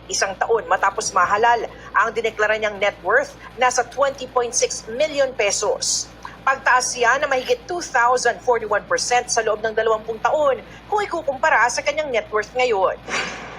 isang taon matapos mahalal. Ang dineklara niyang net worth nasa 20.6 million pesos. Pagtaas siya na mahigit 2,041% sa loob ng 20 taon kung ikukumpara sa kanyang net worth ngayon.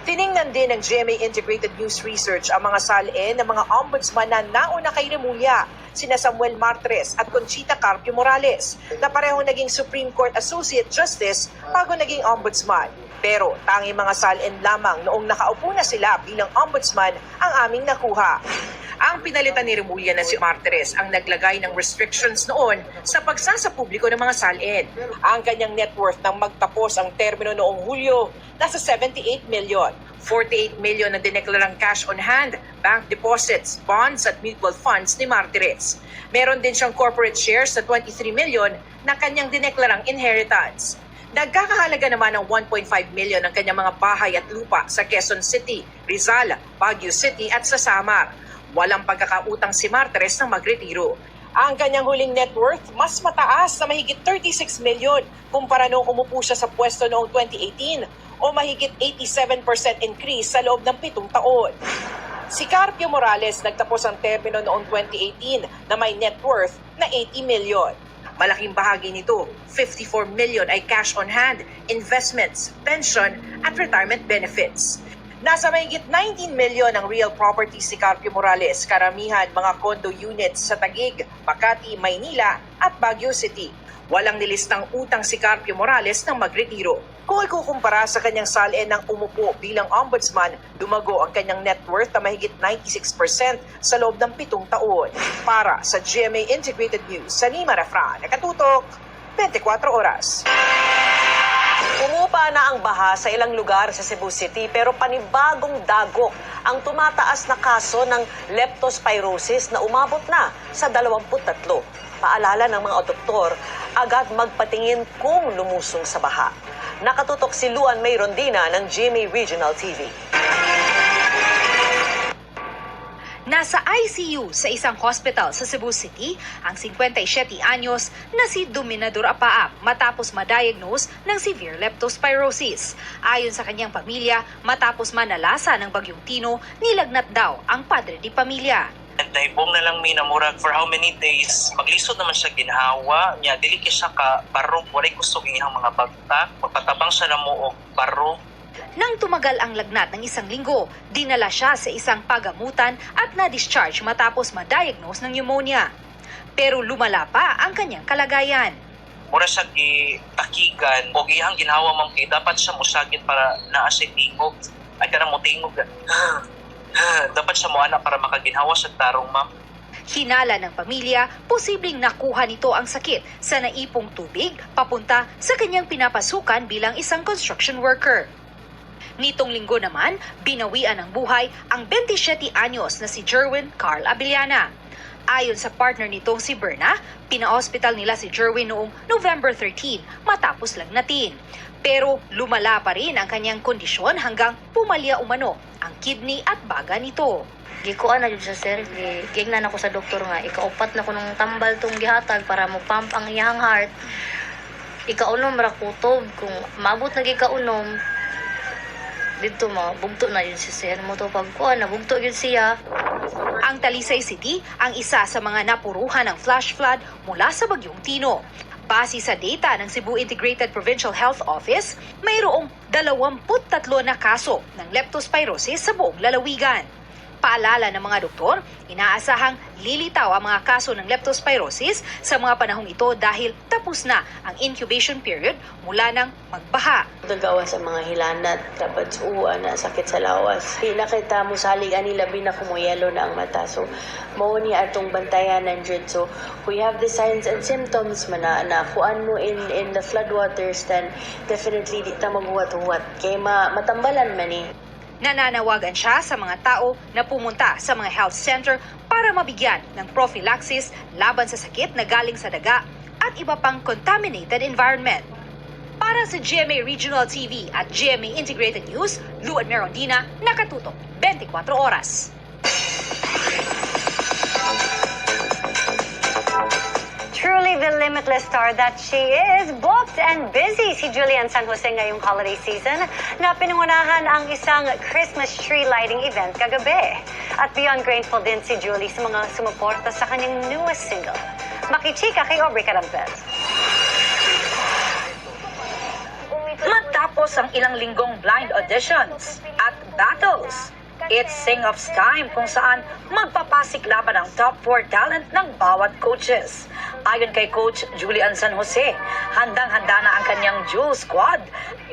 Tiningnan din ng GMA Integrated News Research ang mga salin ng mga ombudsman na nauna kay Remulla, sina Samuel Martres at Conchita Carpio Morales, na parehong naging Supreme Court Associate Justice bago naging ombudsman. Pero tanging mga salin lamang noong nakaupo na sila bilang ombudsman ang aming nakuha. Ang pinalitan ni Remulla na si Martres ang naglagay ng restrictions noon sa pagsasapubliko ng mga salin. Ang kanyang net worth nang magtapos ang termino noong Hulyo, nasa 78 million. 48 million na dineklarang cash on hand, bank deposits, bonds at mutual funds ni Martres. Meron din siyang corporate shares na 23 million na kanyang dineklarang inheritance. Nagkakahalaga naman ng 1.5 million ang kanyang mga bahay at lupa sa Quezon City, Rizal, Baguio City at sa Samar. Walang pagkakautang si Martres nang magretiro. Ang kanyang huling net worth mas mataas na mahigit 36 million kumpara noong umupo siya sa pwesto noong 2018 o mahigit 87% increase sa loob ng 7 taon. Si Carpio Morales nagtapos ang termino noong 2018 na may net worth na 80 million. Malaking bahagi nito, 54 million ay cash on hand, investments, pension at retirement benefits. Nasa mahigit 19 million ang real property si Carpio Morales, karamihan mga condo units sa Taguig, Makati, Maynila at Baguio City. Walang nilistang utang si Carpio Morales nang magretiro. Kung ikukumpara sa kanyang salin ng umupo bilang ombudsman, lumago ang kanyang net worth na mahigit 96% sa loob ng 7 taon. Para sa GMA Integrated News, Sanima Refran, nakatutok, 24 oras. Umupa na ang baha sa ilang lugar sa Cebu City pero panibagong dagok ang tumataas na kaso ng leptospirosis na umabot na sa 23. Paalala ng mga doktor, agad magpatingin kung lumusong sa baha. Nakatutok si Luan May Rondina ng GMA Regional TV. Nasa ICU sa isang hospital sa Cebu City ang 57 anyos na si Dominador Apaap matapos ma-diagnose ng severe leptospirosis. Ayon sa kanyang pamilya, matapos manalasa ng Bagyong Tino, nilagnat daw ang padre di pamilya. Naibong na lang minamurag for how many days. Maglisod naman siya ginhawa. Nya, dili siya ka barog. Walay gusto ginihang mga bagtak. Magpatabang siya na mo og barog. Nang tumagal ang lagnat ng 1 linggo, dinala siya sa isang pagamutan at na-discharge matapos ma-diagnose ng pneumonia. Pero lumala pa ang kanyang kalagayan. Mura siya gitakigan o gihang ginhawa man kay dapat siya musagit para naa siya tingog. Ay ka na mo tingog. Dapat siya mo anak para makaginhawa sa tarong, ma'am. Hinala ng pamilya, posibleng nakuha nito ang sakit sa naipong tubig papunta sa kanyang pinapasukan bilang isang construction worker. Nitong linggo naman, binawian ng buhay ang 27 anyos na si Jerwin Carl Abiliana. Ayon sa partner nitong si Berna, pina-hospital nila si Jerwin noong November 13 matapos lagnatin. Pero lumala pa rin ang kanyang kondisyon hanggang pumalya umano ang kidney at baga nito. Gikuan na jud sa sir, gignan ako sa doktor nga ikaupat na ko nung tambal tong gihatag para mo pump ang iyang heart. Ikaunom ra kutob kung maabot na gikaunom dito bugto na yun si sir mo to pagkuan nabugto yun siya. Ang Talisay City ang isa sa mga napuruhan ng flash flood mula sa Bagyong Tino. Base sa data ng Cebu Integrated Provincial Health Office, mayroong 23 na kaso ng leptospirosis sa buong lalawigan. Paalala ng mga doktor, inaasahang lilitaw ang mga kaso ng leptospirosis sa mga panahong ito dahil tapos na ang incubation period mula nang magbaha. Nagawa sa mga hilanat, dapat suuan na sakit sa lawas. Nakita mo salig ani labi na kumuyelo na ang mata. So, mao ni atong bantayan ng jud. So, we have the signs and symptoms man na kuan mo in the floodwaters, then definitely di ta maghuwat-huwat. Kaya matambalan man ni. Nananawagan siya sa mga tao na pumunta sa mga health center para mabigyan ng prophylaxis laban sa sakit na galing sa daga at iba pang contaminated environment. Para sa GMA Regional TV at GMA Integrated News, Luan Merondina, nakatutok 24 oras. Truly the limitless star that she is, booked and busy si Julian San Jose ngayong holiday season na pinangunahan ang isang Christmas tree lighting event kagabi. At beyond grateful din si Julie sa mga sumuporta sa kanyang newest single. Makichika kay Aubrey Carampez. Matapos ang ilang linggong blind auditions at battles, it's sing-off's time kung saan magpapasiklaban ang top 4 talent ng bawat coaches. Ayon kay Coach Julian San Jose, handang-handa na ang kanyang Jewel Squad,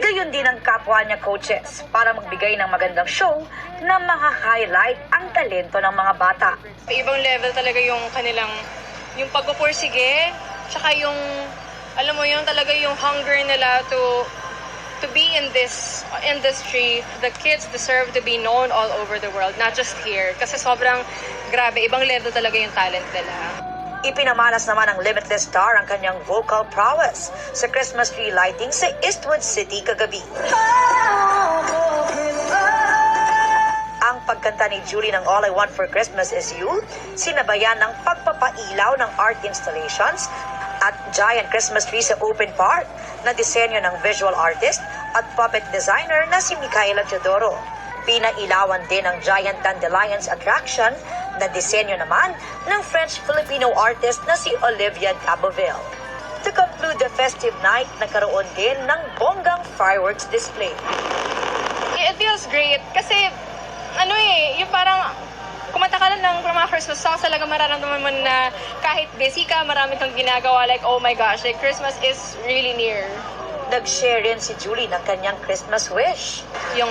gayon din ang kapwa niya coaches para magbigay ng magandang show na maka-highlight ang talento ng mga bata. Ibang level talaga yung kanilang, yung pagpupursige, tsaka yung, alam mo yun, talaga yung hunger nila to be in this industry. The kids deserve to be known all over the world, not just here. Kasi sobrang grabe, ibang level talaga yung talent nila. Ipinamalas naman ng Limitless Star ang kanyang vocal prowess sa Christmas tree lighting sa Eastwood City kagabi. Ang pagkanta ni Julie ng All I Want for Christmas Is You, sinabayan ng pagpapailaw ng art installations at giant Christmas tree sa open park na disenyo ng visual artist at puppet designer na si Micaela Teodoro. Pinailawan din ang giant dandelions attraction na disenyo naman ng French-Filipino artist na si Olivia Daboville. To conclude the festive night, nagkaroon din ng bonggang fireworks display. It feels great kasi, yung parang kumanta ka lang ng mga Christmas songs, talaga mararamdaman mo na kahit busy ka, marami kang ginagawa, like, oh my gosh, like, Christmas is really near. Nag-share rin si Julie ng kanyang Christmas wish. Yung